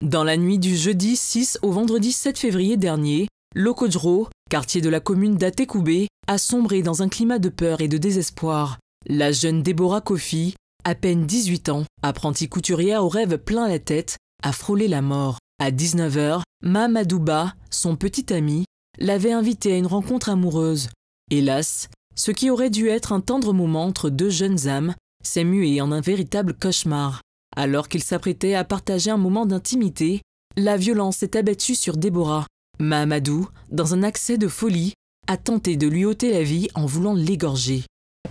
Dans la nuit du jeudi 6 au vendredi 7 février dernier, Lokodro, quartier de la commune d'Atekoubé, a sombré dans un climat de peur et de désespoir. La jeune Déborah Kofi, à peine 18 ans, apprentie couturière aux rêves plein la tête, a frôlé la mort. À 19 h, Mamadouba, son petit ami, l'avait invitée à une rencontre amoureuse. Hélas, ce qui aurait dû être un tendre moment entre deux jeunes âmes s'est mué en un véritable cauchemar. Alors qu'ils s'apprêtaient à partager un moment d'intimité, la violence s'est abattue sur Déborah. Mahamadou, dans un accès de folie, a tenté de lui ôter la vie en voulant l'égorger.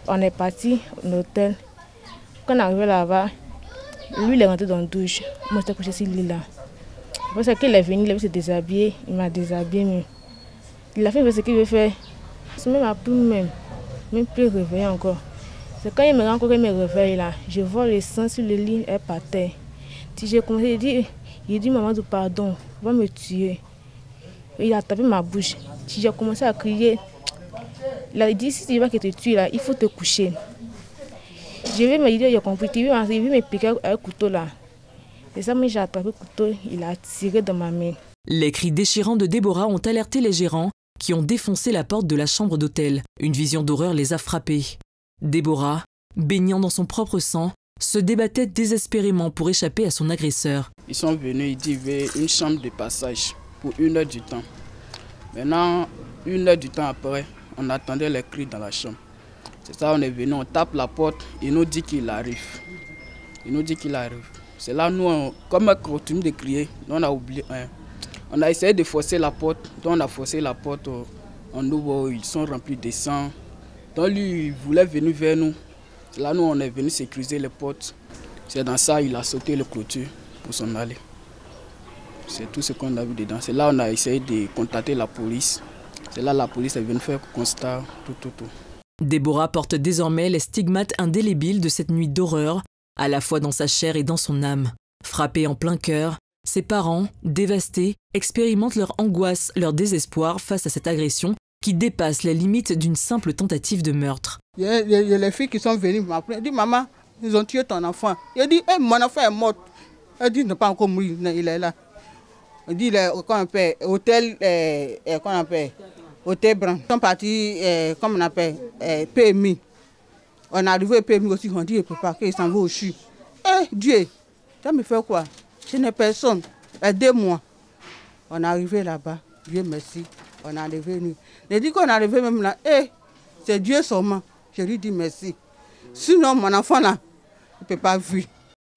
On est parti au hôtel. Quand on est arrivé là-bas, lui il est rentré dans la douche. Moi j'étais couché sur le lit là. Parce qu'il est venu, il a vu se déshabiller, il m'a déshabillé. Mais il a fait ce qu'il veut faire. C'est même à plus plus réveillé encore. C'est quand il me rend compte qu'il me réveille là, je vois le sang sur le lit et par terre. Si j'ai commencé, il dit maman pardon, va me tuer. Il a tapé ma bouche. Si j'ai commencé à crier, il a dit si tu veux que te tue là, il faut te coucher. Je vais me dire, il a compris, il veut me piquer avec un couteau là. Et ça, j'ai attrapé le couteau, il a tiré dans ma main. Les cris déchirants de Déborah ont alerté les gérants qui ont défoncé la porte de la chambre d'hôtel. Une vision d'horreur les a frappés. Déborah, baignant dans son propre sang, se débattait désespérément pour échapper à son agresseur. Ils sont venus, ils disent qu'il y avait une chambre de passage pour 1 heure du temps. Maintenant, 1 heure du temps après, on attendait les cris dans la chambre. C'est ça, on est venu, on tape la porte, il nous dit qu'il arrive. Il nous dit qu'il arrive. C'est là, nous, comme on continue de crier, on a oublié. On a essayé de forcer la porte, donc on a forcé la porte, on ouvre, ils sont remplis de sang. Donc lui, il voulait venir vers nous. Là, nous, on est venu sécuriser les portes. C'est dans ça, il a sauté le clôture pour s'en aller. C'est tout ce qu'on a vu dedans. C'est là, on a essayé de contacter la police. C'est là, la police est venue faire constat, tout. Déborah porte désormais les stigmates indélébiles de cette nuit d'horreur, à la fois dans sa chair et dans son âme. Frappée en plein cœur, ses parents, dévastés, expérimentent leur angoisse, leur désespoir face à cette agression qui dépasse les limites d'une simple tentative de meurtre. Il y a les filles qui sont venues m'appeler. Elles disent, maman, ils ont tué ton enfant. Il dit, hey, mon enfant est mort. Elle dit, il n'est pas encore mort, il est là. Elle dit, qu'on appelle, hôtel, qu'on appelle, hôtel Brun. Ils sont partis, comme on appelle, PMI. On est arrivé au PMI aussi, on dit, il ne peut pas, qu'il s'en va au CHU. Eh, Dieu, ça me fait quoi? Je n'ai personne. Aidez-moi. On est arrivé là-bas, Dieu merci. On est arrivé, nous. Il dit qu'on est arrivé même là, c'est Dieu seulement. Je lui dis merci. Sinon, mon enfant là, il ne peut pas vivre.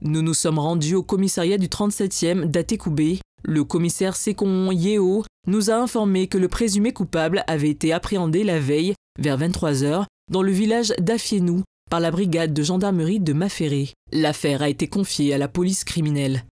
Nous nous sommes rendus au commissariat du 37e d'Atekoubé. Le commissaire Sekon Yeo nous a informé que le présumé coupable avait été appréhendé la veille, vers 23 h, dans le village d'Afienou, par la brigade de gendarmerie de Maféré. L'affaire a été confiée à la police criminelle.